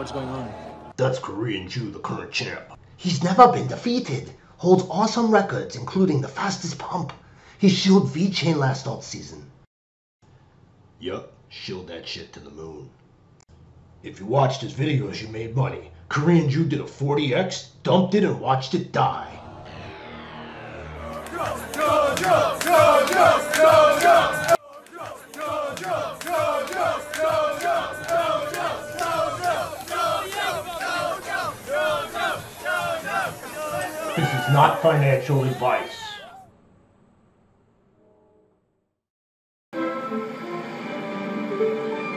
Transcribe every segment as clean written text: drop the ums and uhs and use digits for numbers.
What's going on? That's Korean Jew, the current champ. He's never been defeated. Holds awesome records, including the fastest pump. He shilled VeChain last alt season. Yup, shilled that shit to the moon. If you watched his videos, you made money. Korean Jew did a 40x, dumped it, and watched it die. This is not financial advice.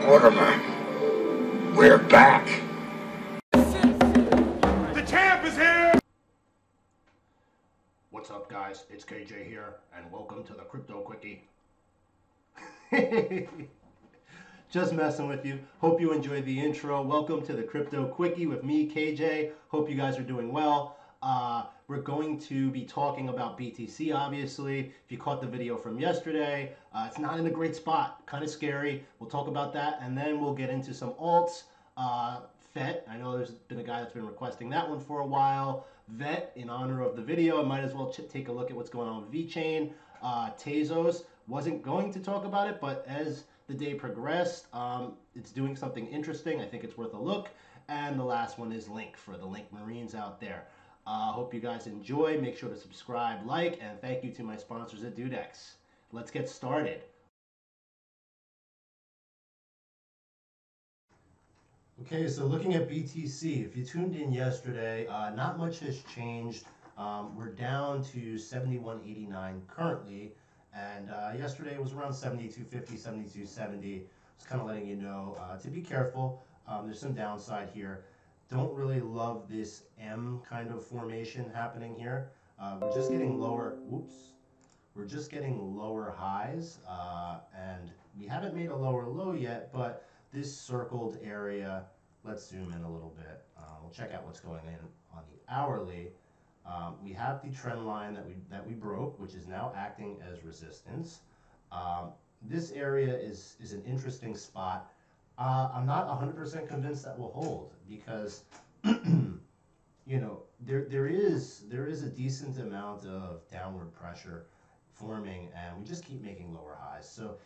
Waterman, we're back. The champ is here! What's up, guys? It's KJ here, and welcome to the Crypto Quickie. Just messing with you. Hope you enjoyed the intro. Welcome to the Crypto Quickie with me, KJ. Hope you guys are doing well. We're going to be talking about BTC, obviously. If you caught the video from yesterday, it's not in a great spot. Kind of scary. We'll talk about that, and then we'll get into some alts. Fet, I know there's been a guy that's been requesting that one for a while. Vet, in honor of the video, I might as well take a look at what's going on with VeChain. Tezos, wasn't going to talk about it, but as the day progressed, it's doing something interesting. I think it's worth a look. And the last one is Link, for the Link Marines out there. Hope you guys enjoy. Make sure to subscribe, like, and thank you to my sponsors at Dudex. Let's get started. Okay, so looking at BTC, if you tuned in yesterday, not much has changed. We're down to 71.89 currently, and yesterday it was around 72.50, 72.70. Just kind of letting you know to be careful. There's some downside here. Don't really love this M kind of formation happening here. We're just getting lower, we're just getting lower highs, and we haven't made a lower low yet, but this circled area, let's zoom in a little bit. We'll check out what's going in on the hourly. We have the trend line that we broke, which is now acting as resistance. This area is an interesting spot. I'm not 100% convinced that will hold because, you know, there is a decent amount of downward pressure forming, and we just keep making lower highs. So,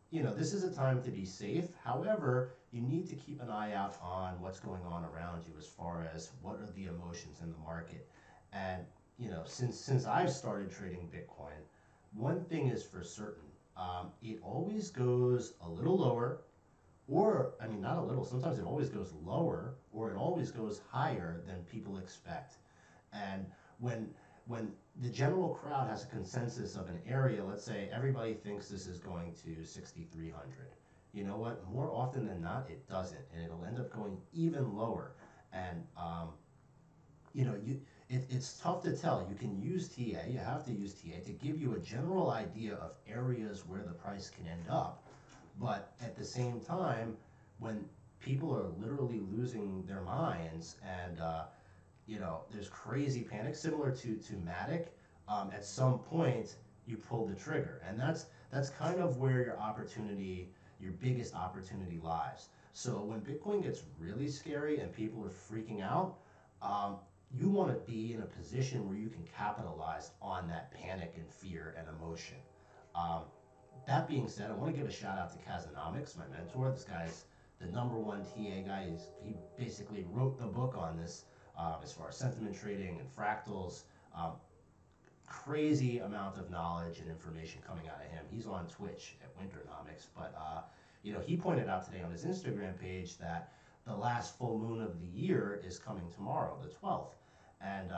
you know, this is a time to be safe. However, you need to keep an eye out on what's going on around you as far as what are the emotions in the market. And, you know, since I've started trading Bitcoin, one thing is for certain, it always goes a little lower. Or, I mean, not a little, sometimes it always goes lower, or it always goes higher than people expect. And when the general crowd has a consensus of an area, let's say everybody thinks this is going to 6,300. You know what? More often than not, it doesn't, and it'll end up going even lower. And, you know, it's tough to tell. You can use TA, you have to use TA to give you a general idea of areas where the price can end up. But at the same time, when people are literally losing their minds and, you know, there's crazy panic, similar to Matic, at some point you pull the trigger. And that's kind of where your biggest opportunity lies. So when Bitcoin gets really scary and people are freaking out, you want to be in a position where you can capitalize on that panic and fear and emotion. That being said, I want to give a shout out to Kazanomics, my mentor. This guy's the #1 TA guy. He basically wrote the book on this as far as sentiment trading and fractals. Crazy amount of knowledge and information coming out of him. He's on Twitch at Winternomics, but you know, he pointed out today on his Instagram page that the last full moon of the year is coming tomorrow, the 12th, and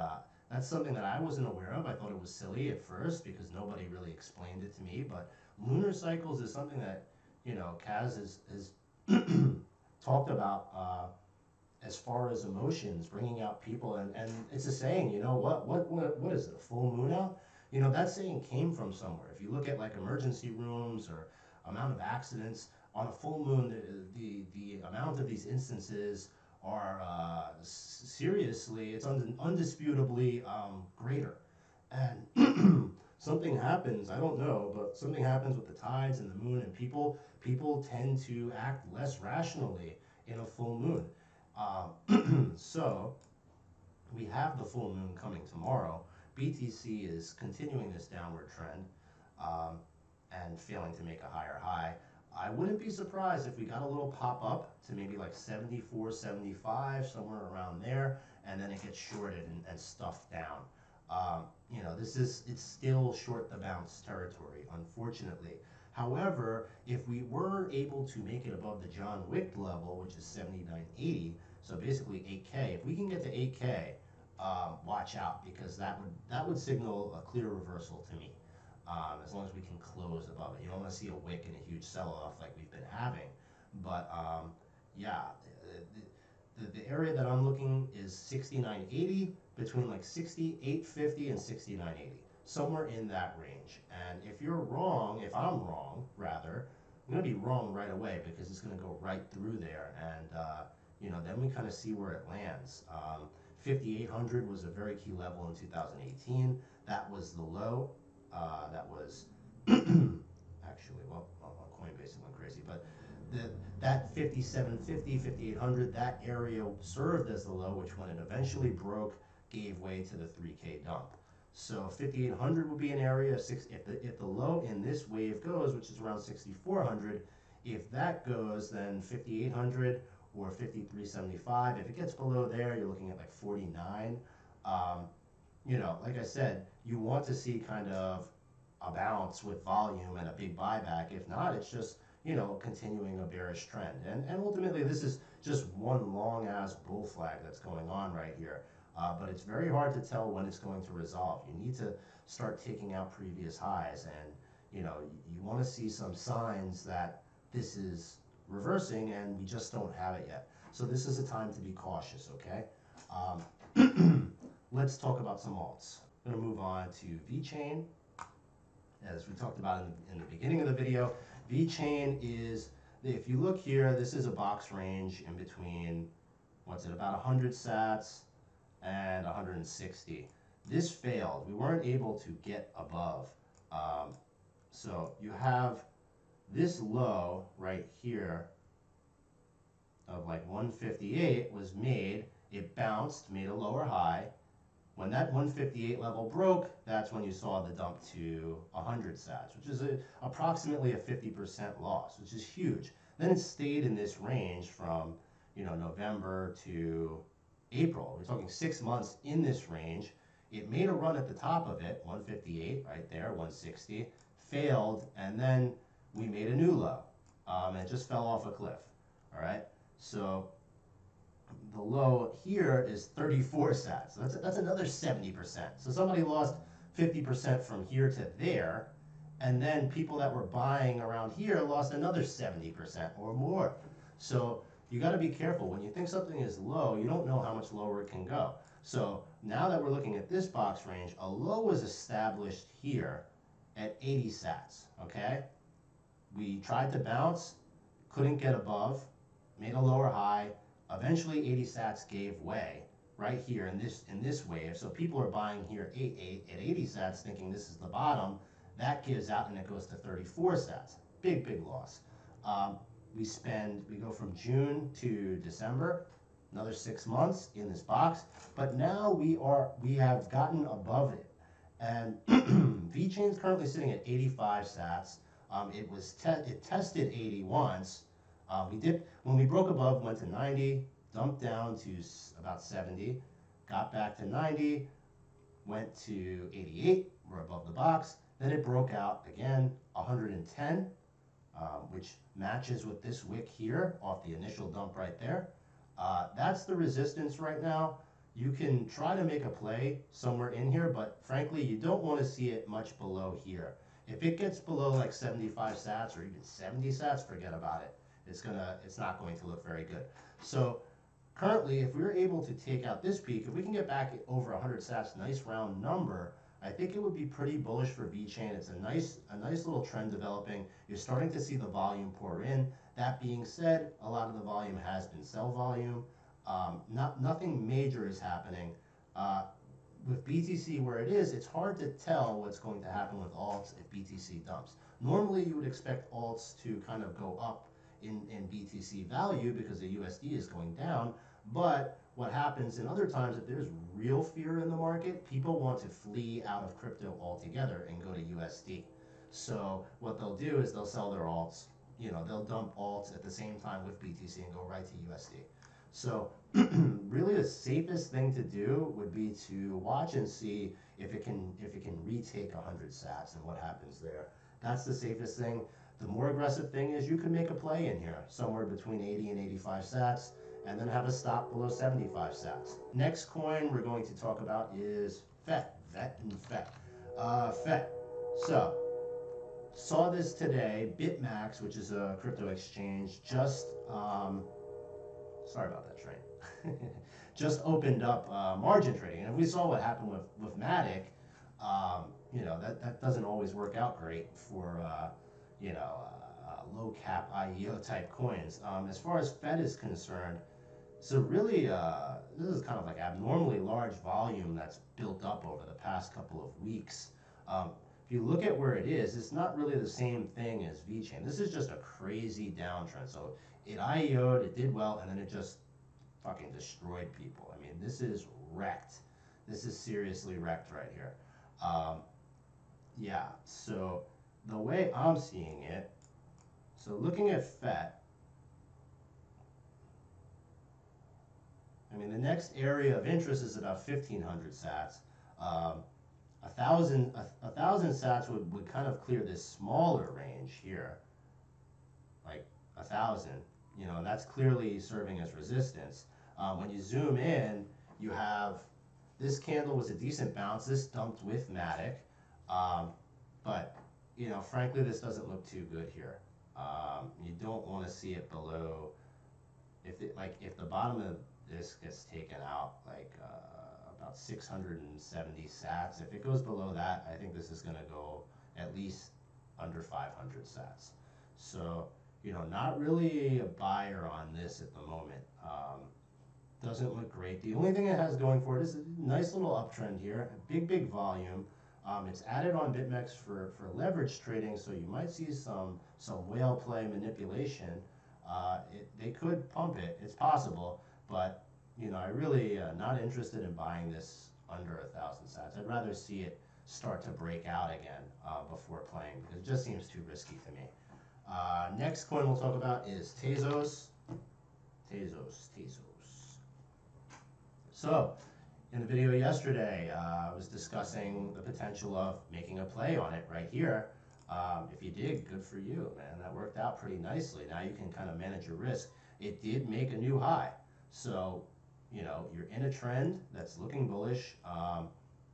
that's something that I wasn't aware of. I thought it was silly at first because nobody really explained it to me, but lunar cycles is something that, you know, Kaz has talked about as far as emotions, bringing out people, and it's a saying, you know, what is it, a full moon out? You know, that saying came from somewhere. If you look at like emergency rooms or amount of accidents, on a full moon, the amount of these instances are seriously, it's undisputably greater. And something happens, I don't know, but something happens with the tides and the moon, and people tend to act less rationally in a full moon. So we have the full moon coming tomorrow. BTC is continuing this downward trend um, and failing to make a higher high. I wouldn't be surprised if we got a little pop up to maybe like 74, 75, somewhere around there, and then it gets shorted and stuffed down. It's still short the bounce territory, unfortunately. However, if we were able to make it above the John Wick level, which is 79.80, so basically 8K, if we can get to 8K, watch out, because that would signal a clear reversal to me. As long as we can close above it, you don't want to see a wick and a huge sell-off like we've been having. But yeah, the area that I'm looking is 69.80, between like 68.50 and 69.80, somewhere in that range. And if you're wrong, if I'm wrong, rather, I'm gonna be wrong right away, because it's gonna go right through there, and then we kind of see where it lands. 5,800 was a very key level in 2018. That was the low. That was actually, well, on Coinbase it went crazy, but that 5750, 5800, that area served as the low, which when it eventually broke, gave way to the 3K dump. So 5800 would be an area. If the low in this wave goes, which is around 6400, if that goes, then 5800 or 5375. If it gets below there, you're looking at like 49. Like I said, you want to see kind of a bounce with volume and a big buyback. If not, it's just, continuing a bearish trend. And ultimately, this is just one long ass bull flag that's going on right here. But it's very hard to tell when it's going to resolve. You need to start taking out previous highs, and you want to see some signs that this is reversing, and we just don't have it yet. So this is a time to be cautious, okay? Let's talk about some alts. I'm going to move on to VeChain. As we talked about in the beginning of the video, VeChain is, if you look here, this is a box range in between, about 100 sats and 160. This failed. We weren't able to get above. So you have this low right here of like 158 was made. It bounced, made a lower high. When that 158 level broke, that's when you saw the dump to 100 sats, which is approximately a 50% loss, which is huge. Then it stayed in this range from November to April. We're talking 6 months in this range. It made a run at the top of it, 158 right there, 160, failed, and then we made a new low. And it just fell off a cliff. All right, so the low here is 34 sats. So that's another 70%. So somebody lost 50% from here to there, and then people that were buying around here lost another 70% or more. So you got to be careful. When you think something is low, you don't know how much lower it can go. So now that we're looking at this box range, a low was established here at 80 sats, okay? We tried to bounce, couldn't get above, made a lower high. Eventually 80 sats gave way right here in this wave. So people are buying here at 80 sats thinking this is the bottom. That gives out and it goes to 34 sats. Big, big loss. We go from June to December, another 6 months in this box, but now we have gotten above it. And VeChain is currently sitting at 85 sats. It tested 80 once. We dipped when we broke above, went to 90, dumped down to about 70, got back to 90, went to 88. We're above the box. Then it broke out again, 110, which matches with this wick here off the initial dump right there. That's the resistance right now. You can try to make a play somewhere in here, but frankly, you don't want to see it much below here. If it gets below like 75 sats or even 70 sats, forget about it. It's not going to look very good. So currently, if we're able to take out this peak, if we can get back over 100 sats, nice round number, I think it would be pretty bullish for VeChain. It's a nice little trend developing. You're starting to see the volume pour in. That being said, a lot of the volume has been sell volume. Nothing major is happening. With BTC where it is, it's hard to tell what's going to happen with alts if BTC dumps. Normally, you would expect alts to kind of go up in BTC value because the USD is going down, But what happens in other times, if there's real fear in the market, people want to flee out of crypto altogether and go to USD. So what they'll do is they'll sell their alts. They'll dump alts at the same time with BTC and go right to USD. So really the safest thing to do would be to watch and see if it can retake 100 sats and what happens there. That's the safest thing. The more aggressive thing is you can make a play in here somewhere between 80 and 85 sats and then have a stop below 75 sats. Next coin we're going to talk about is Fet. Fet. So saw this today. BitMax, which is a crypto exchange, just sorry about that train. Just opened up margin trading, and if we saw what happened with Matic, that doesn't always work out great for low cap IEO type coins. As far as Fed is concerned, so really this is kind of like abnormally large volume that's built up over the past couple of weeks. If you look at where it is, it's not really the same thing as VeChain. This is just a crazy downtrend. So it IEO'd, it did well, and then it just fucking destroyed people. I mean, this is wrecked. This is seriously wrecked right here. Yeah, so the way I'm seeing it, so looking at FET, I mean, the next area of interest is about 1,500 sats. 1,000 sats would kind of clear this smaller range here, like 1,000, and that's clearly serving as resistance. When you zoom in, you have this candle was a decent bounce. This dumped with Matic, but frankly, this doesn't look too good here. You don't want to see it below. If the bottom of this gets taken out, like about 670 sats. If it goes below that, I think this is going to go at least under 500 sats. So, not really a buyer on this at the moment. Doesn't look great. The only thing it has going for it is a nice little uptrend here, a big volume. It's added on BitMEX for leverage trading, so you might see some whale play manipulation. They could pump it. It's possible, but I really not interested in buying this under 1,000 sats. I'd rather see it start to break out again before playing, because it just seems too risky to me. Next coin we'll talk about is Tezos. So, in the video yesterday, I was discussing the potential of making a play on it right here. If you did, good for you, man. That worked out pretty nicely. Now you can kind of manage your risk. It did make a new high. So, you're in a trend that's looking bullish.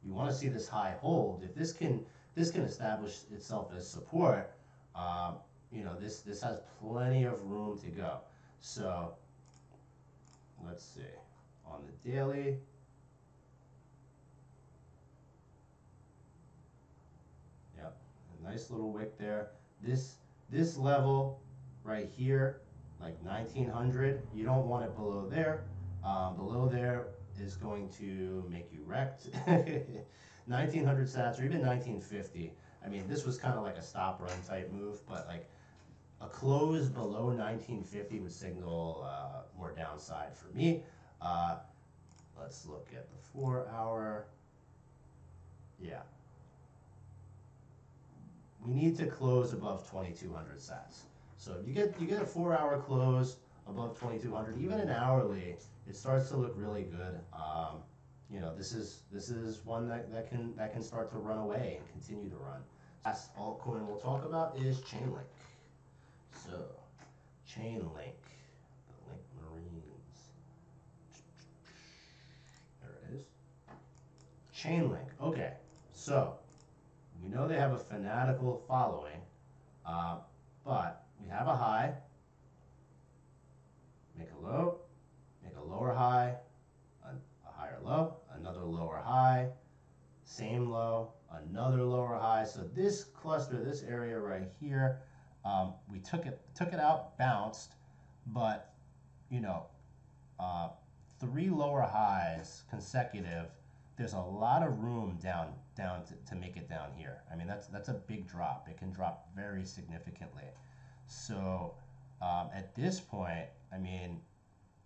You want to see this high hold. If this can establish itself as support, this has plenty of room to go. So, let's see. On the daily, yep, a nice little wick there. This level right here, like 1900, you don't want it below there. Below there is going to make you wrecked. 1900 sats or even 1950. I mean, this was kind of like a stop run type move, but like a close below 1950 would signal more downside for me. Let's look at the 4 hour. Yeah. We need to close above 2200 sats. So if you get a 4 hour close above 2200, even an hourly, it starts to look really good. This is one that can start to run away and continue to run. Last altcoin we'll talk about is Chainlink. So Chainlink. Chainlink. Okay, so we know they have a fanatical following, but we have a high, make a low, make a lower high, a higher low, another lower high, same low, another lower high. So this cluster, this area right here, we took it out, bounced, but 3 lower highs consecutive. There's a lot of room down to make it down here. I mean, that's a big drop. It can drop very significantly. So at this point, I mean,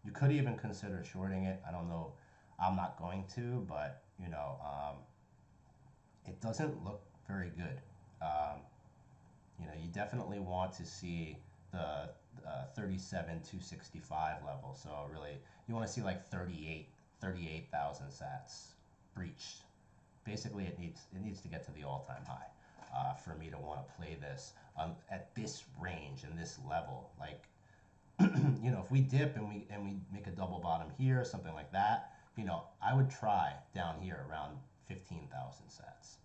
You could even consider shorting it. I don't know. I'm not going to, but it doesn't look very good. Um, you definitely want to see the 37,265 level. So really, you want to see like 38,000 sats breached. Basically, it needs to get to the all-time high for me to want to play this at this range and this level. Like, if we dip and we make a double bottom here, something like that, I would try down here around 15,000 sats.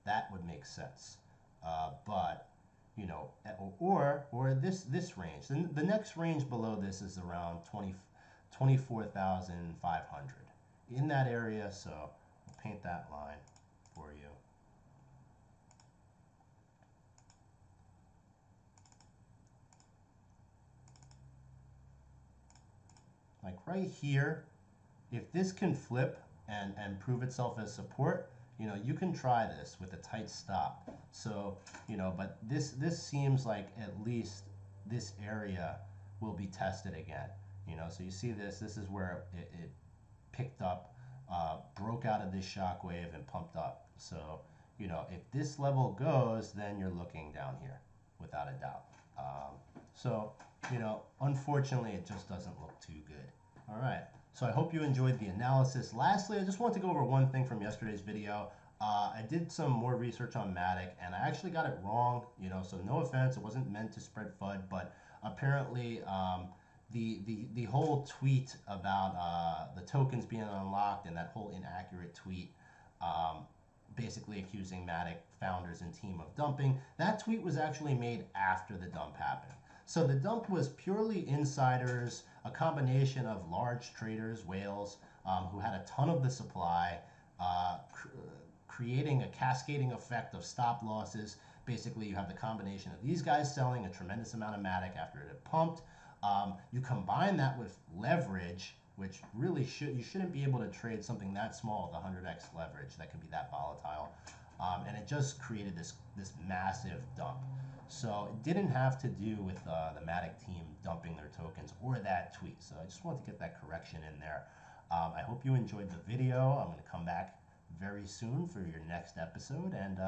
That would make sense. But or this range. The next range below this is around 24,500 in that area. So I'll paint that line for you. Like right here, if this can flip and prove itself as support, you can try this with a tight stop. So, but this seems like at least this area will be tested again. So you see this is where it picked up, broke out of this shock wave and pumped up. So, if this level goes, then you're looking down here without a doubt. So, unfortunately, it just doesn't look too good. All right. So I hope you enjoyed the analysis. Lastly, I just want to go over one thing from yesterday's video. I did some more research on Matic, and I actually got it wrong. So no offense, it wasn't meant to spread FUD, but apparently the whole tweet about the tokens being unlocked and that whole inaccurate tweet, basically accusing Matic founders and team of dumping, that tweet was actually made after the dump happened. So the dump was purely insiders, a combination of large traders, whales, who had a ton of the supply, creating a cascading effect of stop losses. Basically, you have the combination of these guys selling a tremendous amount of Matic after it had pumped. You combine that with leverage, which really you shouldn't be able to trade something that small with 100x leverage that can be that volatile. And it just created this massive dump. So it didn't have to do with the Matic team dumping their tokens or that tweet. So I just wanted to get that correction in there. I hope you enjoyed the video. I'm going to come back very soon for your next episode. And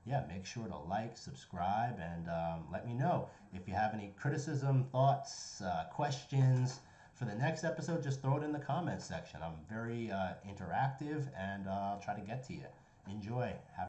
yeah, make sure to like, subscribe, and let me know. If you have any criticism, thoughts, questions for the next episode, just throw it in the comments section. I'm very interactive, and I'll try to get to you. Enjoy. Have